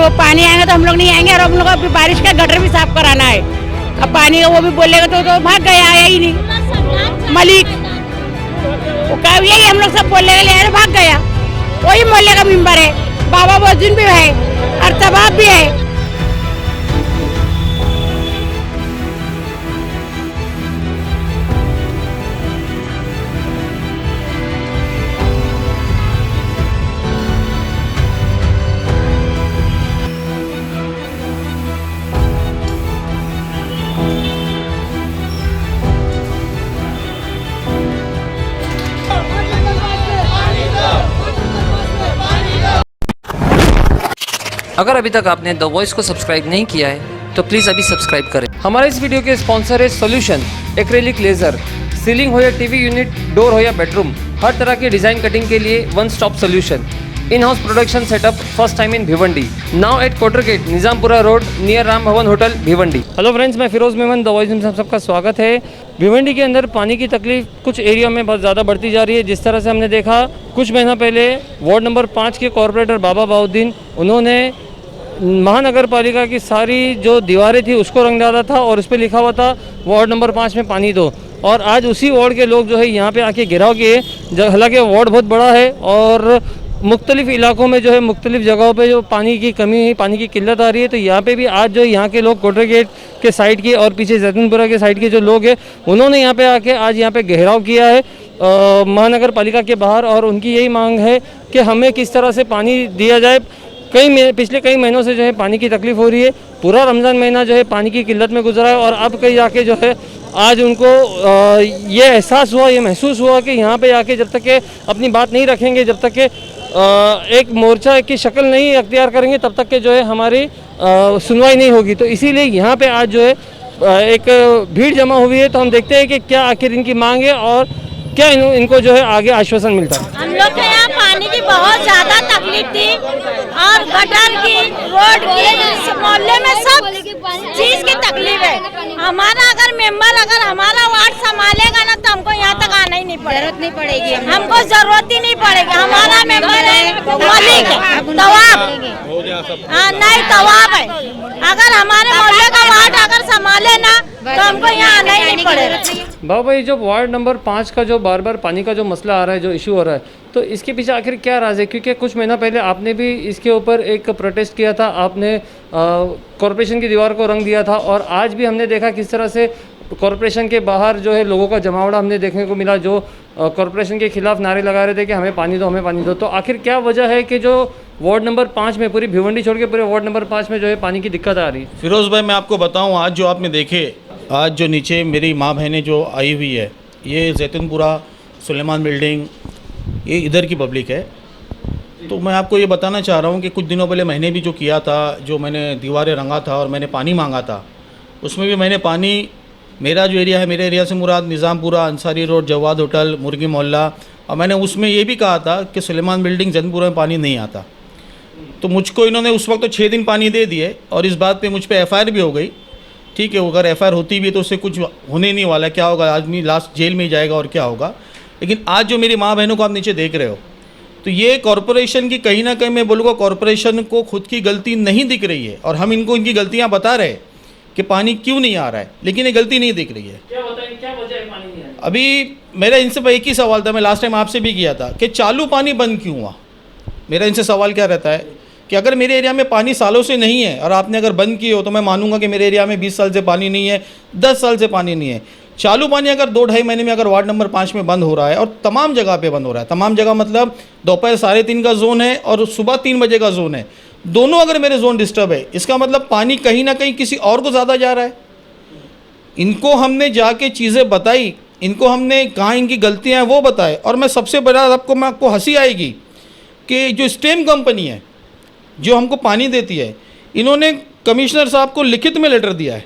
वो पानी आएगा तो हम लोग नहीं आएंगे, और हम लोग अभी बारिश का गटर भी साफ कराना है। अब पानी का वो भी बोलेगा तो भाग गया, आया ही नहीं मलिक। वो क्या यही हम लोग सब बोलने के लिए भाग गया। वही मोहल्ले का मेंबर है, बाबा बोजुन भी है और तबाब भी है। अगर अभी तक आपने द वॉइस को सब्सक्राइब नहीं किया है तो प्लीज़ अभी सब्सक्राइब करें। हमारे इस वीडियो के स्पॉन्सर है सॉल्यूशन एक्रेलिक लेज़र। सीलिंग हो या टीवी यूनिट, डोर हो या बेडरूम, हर तरह के डिज़ाइन कटिंग के लिए one stop solution. In house production setup first time in Bhiwandi, now at Kotar gate, Nizampura road, near Ram Bhavan hotel, Bhiwandi. Hello friends, मैं फिरोज मेमन, द वॉइस में आप सबका स्वागत है। भिवंडी के अंदर पानी की तकलीफ कुछ एरिया में बहुत ज़्यादा बढ़ती जा रही है। जिस तरह से हमने देखा कुछ महीना पहले वार्ड नंबर 5 के कॉरपोरेटर बाबा बाउद्दीन, उन्होंने महानगर पालिका की सारी जो दीवारें थी उसको रंग डाला था और उस पर लिखा हुआ था वार्ड नंबर 5 में पानी दो। और आज उसी वार्ड के लोग जो है यहाँ पे आके घेराव किए। हालांकि वार्ड बहुत बड़ा है और मुख्तलिफ इलाकों में जो है मुख्तलिफ जगहों पे जो पानी की कमी है, पानी की किल्लत आ रही है। तो यहाँ पे भी आज जो यहाँ के लोग कोटर गेट के साइड के और पीछे जैतूनपुरा के साइड के जो लोग हैं, उन्होंने यहाँ पे आके आज यहाँ पे घेराव किया है महानगर पालिका के बाहर। और उनकी यही मांग है कि हमें किस तरह से पानी दिया जाए। पिछले कई महीनों से जो है पानी की तकलीफ़ हो रही है। पूरा रमज़ान महीना जो है पानी की किल्लत में गुजरा है और अब कहीं जाके जो है आज उनको ये एहसास हुआ, ये महसूस हुआ कि यहाँ पे आके जब तक के अपनी बात नहीं रखेंगे, जब तक के एक मोर्चा की शक्ल नहीं अख्तियार करेंगे, तब तक के जो है हमारी सुनवाई नहीं होगी। तो इसीलिए यहाँ पे आज जो है एक भीड़ जमा हुई है। तो हम देखते हैं कि क्या आखिर इनकी मांग है और क्या इनको जो है आगे आश्वासन मिलता है। हम लोग के यहाँ पानी की बहुत ज्यादा तकलीफ थी और गटर की, रोड की, मोहल्ले में सब चीज की तकलीफ है। हमारा अगर मेंबर अगर हमारा वार्ड संभालेगा ना तो हमको यहाँ तक आना ही नहीं पड़ेगा, जरूरत नहीं पड़ेगी, हमको जरूरत ही नहीं पड़ेगी। हमारा मेंबर है मलिक है, तवाब, नहीं तवाब है। अगर हमारे मोहल्ले का वार्ड अगर संभाले ना तो हमको यहाँ आना ही नहीं पड़ेगा। बाबा भाई, जो वार्ड नंबर 5 का जो बार बार पानी का जो मसला आ रहा है, जो इशू हो रहा है, तो इसके पीछे आखिर क्या राज है? क्योंकि कुछ महीना पहले आपने भी इसके ऊपर एक प्रोटेस्ट किया था, आपने कॉरपोरेशन की दीवार को रंग दिया था और आज भी हमने देखा किस तरह से कॉरपोरेशन के बाहर जो है लोगों का जमावड़ा हमने देखने को मिला, जो कॉरपोरेशन के खिलाफ नारे लगा रहे थे कि हमें पानी दो, हमें पानी दो। तो आखिर क्या वजह है कि जो वार्ड नंबर 5 में, पूरी भिवंडी छोड़ के पूरे वार्ड नंबर 5 में जो है पानी की दिक्कत आ रही है? फिरोज़ भाई, मैं आपको बताऊं, आज जो आपने देखे, आज जो नीचे मेरी माँ बहनें जो आई हुई है, ये जैतूनपुरा, सुलेमान बिल्डिंग, ये इधर की पब्लिक है। तो मैं आपको ये बताना चाह रहा हूँ कि कुछ दिनों पहले मैंने भी जो किया था, जो मैंने दीवारें रंगा था और मैंने पानी मांगा था, उसमें भी मैंने पानी, मेरा जो एरिया है, मेरे एरिया से मुराद निज़ामपुरा, अंसारी रोड, जवाद होटल, मुर्गी मोहल्ला, और मैंने उसमें ये भी कहा था कि सुलेमान बिल्डिंग, जैतूनपुरा में पानी नहीं आता। तो मुझको इन्होंने उस वक्त तो 6 दिन पानी दे दिए और इस बात पे मुझ पे FIR भी हो गई। ठीक है, अगर FIR होती भी तो उससे कुछ होने नहीं वाला, क्या होगा, आदमी लास्ट जेल में ही जाएगा और क्या होगा। लेकिन आज जो मेरी माँ बहनों को आप नीचे देख रहे हो, तो ये कॉरपोरेशन की कहीं ना कहीं, मैं बोलूँगा कॉरपोरेशन को खुद की गलती नहीं दिख रही है और हम इनको इनकी गलतियाँ बता रहे हैं कि पानी क्यों नहीं आ रहा है, लेकिन ये गलती नहीं दिख रही है। क्या बताएं, क्या वजह है पानी नहीं आ रहा? अभी मेरा इनसे एक ही सवाल था, मैं लास्ट टाइम आपसे भी किया था कि चालू पानी बंद क्यों हुआ। मेरा इनसे सवाल क्या रहता है कि अगर मेरे एरिया में पानी सालों से नहीं है और आपने अगर बंद किए हो तो मैं मानूंगा कि मेरे एरिया में 20 साल से पानी नहीं है, 10 साल से पानी नहीं है। चालू पानी अगर 2-2.5 महीने में अगर वार्ड नंबर 5 में बंद हो रहा है और तमाम जगह पे बंद हो रहा है, तमाम जगह मतलब दोपहर 3:30 का जोन है और सुबह 3 बजे का जोन है, दोनों अगर मेरे जोन डिस्टर्ब है, इसका मतलब पानी कहीं ना कहीं किसी और को ज़्यादा जा रहा है। इनको हमने जाके चीज़ें बताई, इनको हमने कहाँ इनकी गलतियाँ हैं वो बताए। और मैं सबसे बड़ा आपको हंसी आएगी कि जो स्टेम कंपनी है जो हमको पानी देती है, इन्होंने कमिश्नर साहब को लिखित में लेटर दिया है,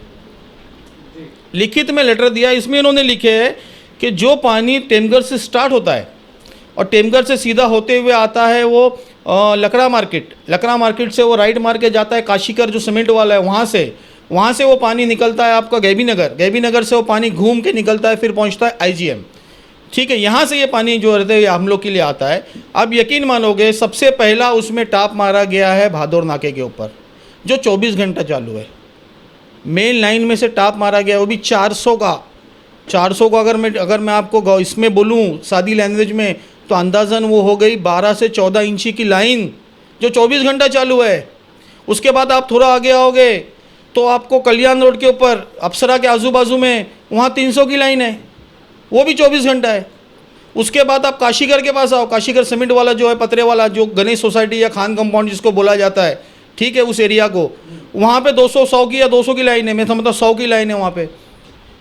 लिखित में लेटर दिया है। इसमें इन्होंने लिखे है कि जो पानी टेमघर से स्टार्ट होता है और टेमघर से सीधा होते हुए आता है वो लकड़ा मार्केट से वो राइट मार के जाता है काशीकर जो सीमेंट वाला है, वहाँ से वो पानी निकलता है आपका गैबी नगर से वो पानी घूम के निकलता है, फिर पहुँचता है IGM। ठीक है, यहाँ से ये पानी जो रहता है हम लोग के लिए आता है। अब यकीन मानोगे, सबसे पहला उसमें टाप मारा गया है भादौर नाके के ऊपर। जो 24 घंटा चालू है। मेन लाइन में से टाप मारा गया, वो भी 400 का। 400 का अगर मैं आपको इसमें बोलूँ सादी लैंग्वेज में, तो अंदाज़न वो हो गई 12 से 14 इंची की लाइन जो 24 घंटा चालू है। उसके बाद आप थोड़ा आगे आओगे तो आपको कल्याण रोड के ऊपर अप्सरा के आजू बाजू में वहाँ 300 की लाइन है, वो भी 24 घंटा है। उसके बाद आप काशीगर के पास आओ, काशीगर सीमेंट वाला जो है, पतरे वाला, जो गणेश सोसाइटी या खान कंपाउंड जिसको बोला जाता है, ठीक है, उस एरिया को, वहाँ पे 200 की या 200 की लाइन है, मैं समझता 100 की लाइन है वहाँ पे।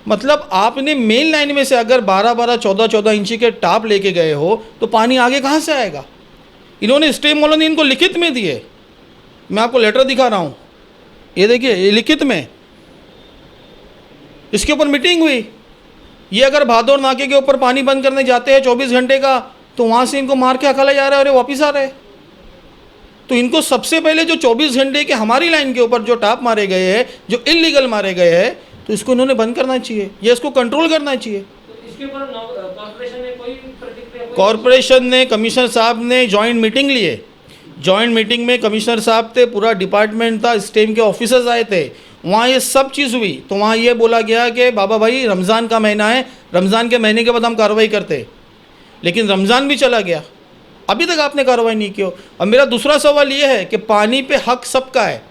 मतलब आपने मेन लाइन में से अगर 12-12, 14-14 इंची के टाप लेके गए हो तो पानी आगे कहाँ से आएगा? इन्होंने स्टेम वालों ने इनको लिखित में दिए, मैं आपको लेटर दिखा रहा हूँ, ये देखिए, ये लिखित में इसके ऊपर मीटिंग हुई। ये अगर भादौर नाके के ऊपर पानी बंद करने जाते हैं 24 घंटे का, तो वहाँ से इनको मार के अकेला जा रहा है और ये वापस आ रहे हैं। तो इनको सबसे पहले जो 24 घंटे के हमारी लाइन के ऊपर जो टाप मारे गए हैं, जो इलीगल मारे गए हैं, तो इसको इन्होंने बंद करना चाहिए या इसको कंट्रोल करना चाहिए। तो इसके ऊपर कॉर्पोरेशन ने कोई प्रतिक्रिया? कॉर्पोरेशन ने, कमिश्नर साहब ने जॉइंट मीटिंग लिए। जॉइंट मीटिंग में कमिश्नर साहब थे, पूरा डिपार्टमेंट था, स्टेम के ऑफिसर्स आए थे, वहाँ ये सब चीज़ हुई। तो वहाँ ये बोला गया कि बाबा भाई रमज़ान का महीना है, रमज़ान के महीने के बाद हम कार्रवाई करते, लेकिन रमज़ान भी चला गया, अभी तक आपने कार्रवाई नहीं की हो। अब मेरा दूसरा सवाल ये है कि पानी पे हक सबका है।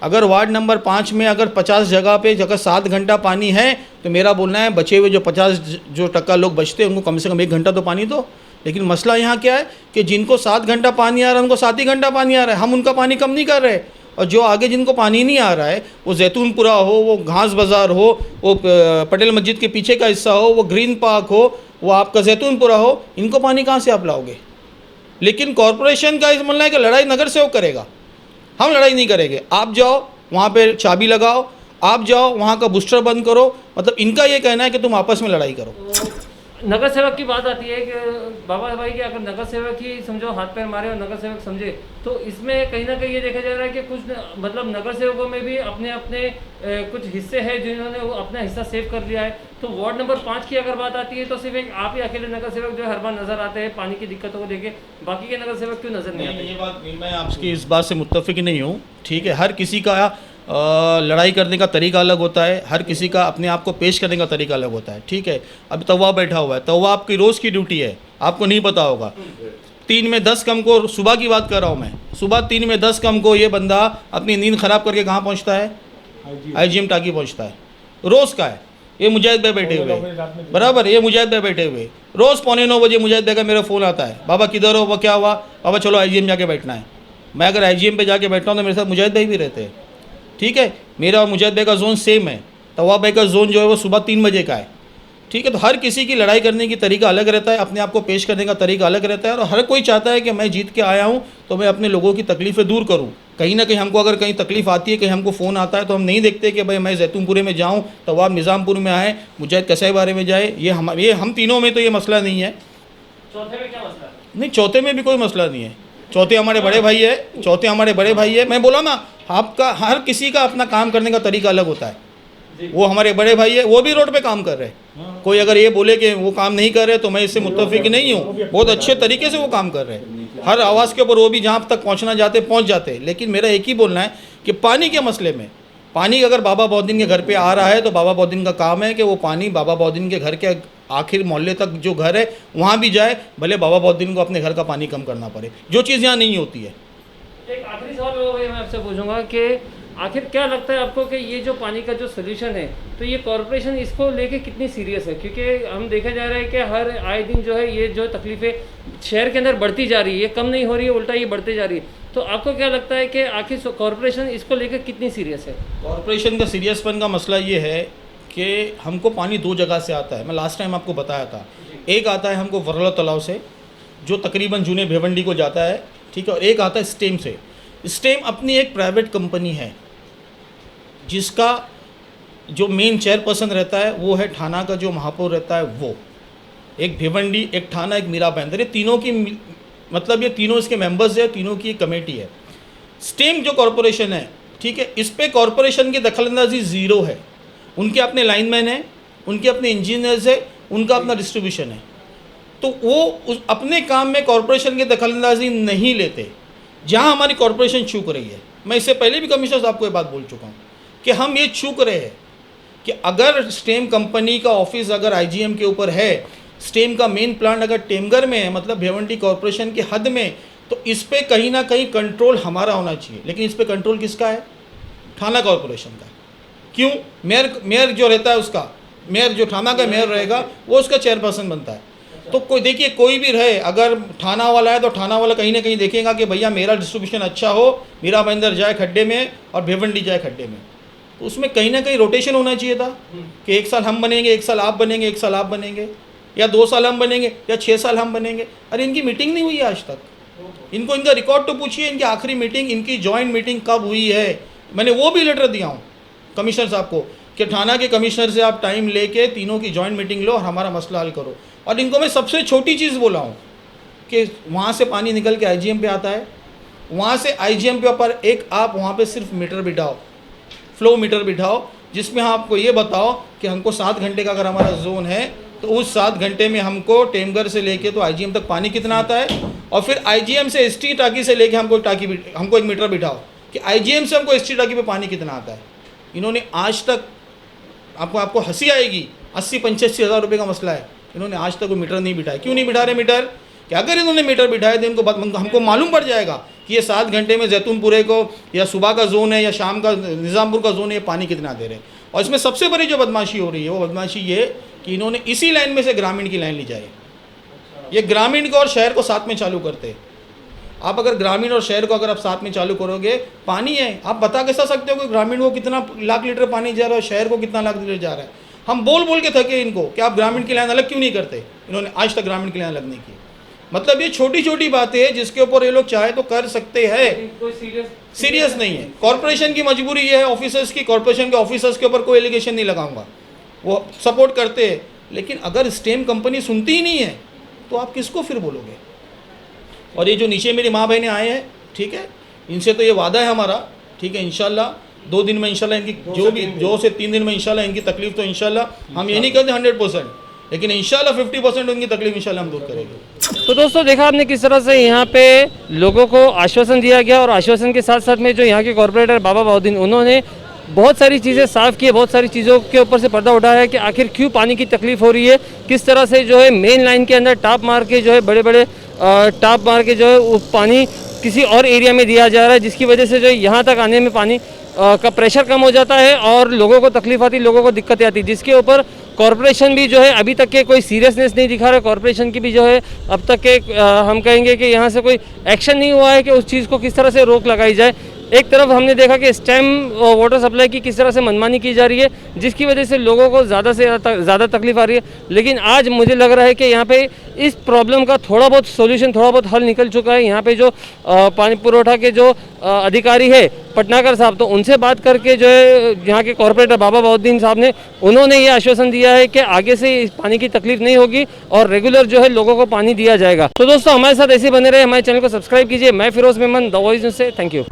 अगर वार्ड नंबर 5 में अगर 50 जगह पे जगह 7 घंटा पानी है, तो मेरा बोलना है बचे हुए जो 50% लोग बचते हैं उनको कम से कम 1 घंटा तो पानी दो। लेकिन मसला यहाँ क्या है कि जिनको 7 घंटा पानी आ रहा है उनको 7 ही घंटा पानी आ रहा है, हम उनका पानी कम नहीं कर रहे। और जो आगे जिनको पानी नहीं आ रहा है, वो जैतूनपुरा हो, वो घास बाज़ार हो, वो पटेल मस्जिद के पीछे का हिस्सा हो, वो ग्रीन पार्क हो, वो आपका जैतूनपुरा हो, इनको पानी कहाँ से आप लाओगे? लेकिन कॉरपोरेशन का इस मानना है कि लड़ाई नगर सेवक करेगा, हम लड़ाई नहीं करेंगे। आप जाओ वहाँ पे चाबी लगाओ, आप जाओ वहाँ का बूस्टर बंद करो, मतलब इनका ये कहना है कि तुम आपस में लड़ाई करो। नगर सेवक की बात आती है कि बाबा भाई कि अगर नगर सेवक ही समझो हाथ पैर मारे और नगर सेवक समझे, तो इसमें कहीं ना कहीं ये देखा जा रहा है कि कुछ मतलब नगर सेवकों में भी अपने अपने कुछ हिस्से हैं जिन्होंने वो अपना हिस्सा सेव कर लिया है। तो वार्ड नंबर 5 की अगर बात आती है तो सिर्फ एक आप ही अकेले नगर सेवक जो हर बार नजर आते हैं पानी की दिक्कतों को देखे, बाकी के नगर सेवक क्यों नजर नहीं आते? ये बात मैं आपकी इस बात से मुत्तफिक नहीं हूँ, ठीक है। हर किसी का लड़ाई करने का तरीका अलग होता है, हर किसी का अपने आप को पेश करने का तरीका अलग होता है, ठीक है। अब तवा बैठा हुआ है, तवा आपकी रोज़ की ड्यूटी है, आपको नहीं पता होगा। 3 में 10 कम को, सुबह की बात कर रहा हूँ मैं, सुबह 3 में 10 कम को ये बंदा अपनी नींद ख़राब करके कहाँ पहुँचता है? IGM टाकी पहुँचता है, रोज़ का है। ये मुजाहिद भाई बैठे हुए, बराबर, ये मुजाहिद भाई बैठे हुए, रोज़ 8:45 बजे मुजाहिद भाई का मेरा फ़ोन आता है, बाबा किधर हो, वो क्या हुआ, बाबा चलो IGM जाके बैठना है। मैं अगर IGM पे जाके बैठता हूँ तो मेरे साथ मुजाहिद भाई भी रहते हैं, ठीक है। मेरा और मुजाहिद भाई का जोन सेम है, तवा भाई का जोन जो है वो सुबह 3 बजे का है, ठीक है। तो हर किसी की लड़ाई करने की तरीका अलग रहता है, अपने आप को पेश करने का तरीका अलग रहता है, और हर कोई चाहता है कि मैं जीत के आया हूँ तो मैं अपने लोगों की तकलीफ़ें दूर करूँ। कहीं ना कहीं हमको अगर कहीं तकलीफ़ आती है, कहीं हमको फ़ोन आता है, तो हम नहीं देखते कि भाई मैं जैतूनपुरे में जाऊँ, तवाब निज़ामपुर में आए, मुजाहिद कसाई बारे में जाए। ये हम तीनों में तो ये मसला नहीं है। चौथे में क्या मसला है? नहीं, चौथे में भी कोई मसला नहीं है, चौथे हमारे बड़े भाई है, चौथे हमारे बड़े भाई है। मैं बोला ना, आपका हर किसी का अपना काम करने का तरीका अलग होता है। वो हमारे बड़े भाई है, वो भी रोड पे काम कर रहे हैं। कोई अगर ये बोले कि वो काम नहीं कर रहे तो मैं इससे मुत्तफिक नहीं हूँ, बहुत अच्छे तरीके से वो काम कर रहे हैं। हर आवाज़ के ऊपर वो भी जहाँ तक पहुँचना चाहते पहुँच जाते। लेकिन मेरा एक ही बोलना है कि पानी के मसले में, पानी अगर बाबा बौद्दीन के घर पे आ रहा है तो बाबा बौद्दीन का काम है कि वो पानी बाबा बौद्दीन के घर के आखिर मोहल्ले तक जो घर है वहाँ भी जाए, भले बाबा बौद्दीन को अपने घर का पानी कम करना पड़े, जो चीज़ यहाँ नहीं होती है। एक आखिरी सवाल मैं आपसे पूछूंगा कि आखिर क्या लगता है आपको कि ये जो पानी का जो सोल्यूशन है, तो ये कॉर्पोरेशन इसको लेके कितनी सीरियस है? क्योंकि हम देखा जा रहा है कि हर आए दिन जो है ये जो तकलीफ़ें शहर के अंदर बढ़ती जा रही है, कम नहीं हो रही है, उल्टा ये बढ़ती जा रही है। तो आपको क्या लगता है कि आखिर कॉर्पोरेशन इसको लेकर कितनी सीरियस है? कॉर्पोरेशन का सीरियसपन का मसला ये है कि हमको पानी 2 जगह से आता है। मैं लास्ट टाइम आपको बताया था, एक आता है हमको वरला तालाब से जो तकरीबन जूने भिवंडी को जाता है, ठीक है, और एक आता है स्टेम से। स्टेम अपनी एक प्राइवेट कंपनी है जिसका जो मेन चेयरपर्सन रहता है वो है ठाना का जो महापौर रहता है, वो एक भिवंडी, एक ठाना, एक मीरा बहंदर, ये तीनों की मतलब ये तीनों इसके मेंबर्स है, तीनों की एक कमेटी है। स्टेम जो कॉरपोरेशन है, ठीक है, इस पे कॉरपोरेशन की दखलंदाजी ज़ीरो है। उनके अपने लाइनमैन हैं, उनके अपने इंजीनियर्स है, उनका अपना डिस्ट्रीब्यूशन है, तो वो अपने काम में कॉरपोरेशन की दखलंदाजी नहीं लेते। जहाँ हमारी कॉरपोरेशन चूक रही है मैं इससे पहले भी कमिश्नर साहब को ये बात बोल चुका हूँ कि हम ये चूक रहे हैं कि अगर स्टेम कंपनी का ऑफिस अगर आईजीएम के ऊपर है, स्टेम का मेन प्लांट अगर टेमगर में है, मतलब भिवंडी कॉरपोरेशन की हद में, तो इस पे कहीं ना कहीं कंट्रोल हमारा होना चाहिए। लेकिन इस पे कंट्रोल किसका है? थाना कॉरपोरेशन का। क्यों? मेयर जो रहता है उसका, मेयर जो थाना का मेयर रहेगा वो उसका चेयरपर्सन बनता है। तो कोई देखिए, कोई भी रहे, अगर थाना वाला है तो थाना वाला कहीं ना कहीं देखेगा कि भैया मेरा डिस्ट्रीब्यूशन अच्छा हो, मीरा भाईंदर जाए खड्डे में और भिवंडी जाए खड्डे में। तो उसमें कहीं ना कहीं रोटेशन होना चाहिए था कि 1 साल हम बनेंगे, 1 साल आप बनेंगे, 1 साल आप बनेंगे, या 2 साल हम बनेंगे, या 6 साल हम बनेंगे। अरे इनकी मीटिंग नहीं हुई है आज तक। इनको इनका रिकॉर्ड तो पूछिए, इनकी आखिरी मीटिंग, इनकी जॉइंट मीटिंग कब हुई है। मैंने वो भी लेटर दिया हूँ कमिश्नर साहब को कि थाना के कमिश्नर से आप टाइम लेके तीनों की जॉइंट मीटिंग लो और हमारा मसला हल करो। और इनको मैं सबसे छोटी चीज़ बोला हूँ कि वहाँ से पानी निकल के आईजीएम पे आता है, वहाँ से आईजीएम पे ऊपर एक आप वहाँ पे सिर्फ मीटर बिठाओ, फ्लो मीटर बिठाओ, जिसमें आपको ये बताओ कि हमको 7 घंटे का अगर हमारा जोन है तो उस 7 घंटे में हमको टेमगर से लेके तो आईजीएम तक पानी कितना आता है, और फिर आईजीएम से एसटी टाकी से लेके हमको एक मीटर बिठाओ कि आईजीएम से हमको एसटी टाकी पे पानी कितना आता है। इन्होंने आज तक, आपको हंसी आएगी, 80-85 हज़ार रुपये का मसला है, इन्होंने आज तक वो मीटर नहीं बिठाया। क्यों नहीं बिठा रहे मीटर? कि अगर इन्होंने मीटर बिठाए तो इनको हमको मालूम पड़ जाएगा कि ये 7 घंटे में जैतूनपुरे को, या सुबह का जोन है या शाम का निज़ामपुर का जोन है, ये पानी कितना दे रहे हैं। और इसमें सबसे बड़ी जो बदमाशी हो रही है, वो बदमाशी ये कि इन्होंने इसी लाइन में से ग्रामीण की लाइन ली जाए। ये ग्रामीण को और शहर को साथ में चालू करते हैं। आप अगर ग्रामीण और शहर को अगर आप साथ में चालू करोगे, पानी है, आप बता कैसा सकते हो कि ग्रामीण को कितना लाख लीटर पानी जा रहा है और शहर को कितना लाख लीटर जा रहा है। हम बोल बोल के थके इनको कि आप ग्रामीण की लाइन अलग क्यों नहीं करते। इन्होंने आज तक ग्रामीण की लाइन अलग नहीं की। मतलब ये छोटी छोटी बातें हैं जिसके ऊपर ये लोग चाहे तो कर सकते हैं, सीरियस नहीं है। कॉर्पोरेशन की मजबूरी ये है ऑफिसर्स की, कॉर्पोरेशन के ऑफिसर्स के ऊपर कोई एलिगेशन नहीं लगाऊंगा, वो सपोर्ट करते हैं। लेकिन अगर स्टेम कंपनी सुनती ही नहीं है तो आप किसको फिर बोलोगे। और ये जो नीचे मेरी माँ बहनें आए हैं, ठीक है, इनसे तो ये वादा है हमारा, ठीक है, इंशाल्लाह 2 दिन में इंशाल्लाह इनकी जो भी 2 से 3 दिन में इंशाल्लाह इनकी तकलीफ तो इंशाल्लाह हम ये नहीं कहते 100%, लेकिन इंशाल्लाह 50% उनकी तकलीफ इंशाल्लाह हम दूर करेंगे। तो दोस्तों देखा आपने किस तरह से यहाँ पे लोगों को आश्वासन दिया गया, और आश्वासन के साथ साथ में जो यहाँ के कॉर्पोरेटर बाबा बहाउद्दीन, उन्होंने बहुत सारी चीज़ें साफ़ की है, बहुत सारी चीज़ों के ऊपर से पर्दा उठाया है कि आखिर क्यों पानी की तकलीफ हो रही है, किस तरह से जो है मेन लाइन के अंदर टाप मार के जो है बड़े बड़े टाप मार के जो है वो पानी किसी और एरिया में दिया जा रहा है, जिसकी वजह से जो है यहाँ तक आने में पानी का प्रेशर कम हो जाता है और लोगों को तकलीफ आती, लोगों को दिक्कतें आती, जिसके ऊपर कॉर्पोरेशन भी जो है अभी तक के कोई सीरियसनेस नहीं दिखा रहा है। कॉर्पोरेशन की भी जो है अब तक के हम कहेंगे कि यहाँ से कोई एक्शन नहीं हुआ है कि उस चीज़ को किस तरह से रोक लगाई जाए। एक तरफ हमने देखा कि स्टेम वाटर सप्लाई की किस तरह से मनमानी की जा रही है, जिसकी वजह से लोगों को ज़्यादा से ज़्यादा तकलीफ आ रही है। लेकिन आज मुझे लग रहा है कि यहाँ पे इस प्रॉब्लम का थोड़ा बहुत सोल्यूशन, थोड़ा बहुत हल निकल चुका है। यहाँ पे जो पानी पुरोठा के जो अधिकारी है पटनाकर साहब, तो उनसे बात करके जो है यहाँ के कॉर्पोरेटर बाबा बहाउद्दीन साहब ने, उन्होंने ये आश्वासन दिया है कि आगे से इस पानी की तकलीफ नहीं होगी और रेगुलर जो है लोगों को पानी दिया जाएगा। तो दोस्तों हमारे साथ ऐसे बने रहे, हमारे चैनल को सब्सक्राइब कीजिए। मैं Firoz Memon, the voice news से, थैंक यू।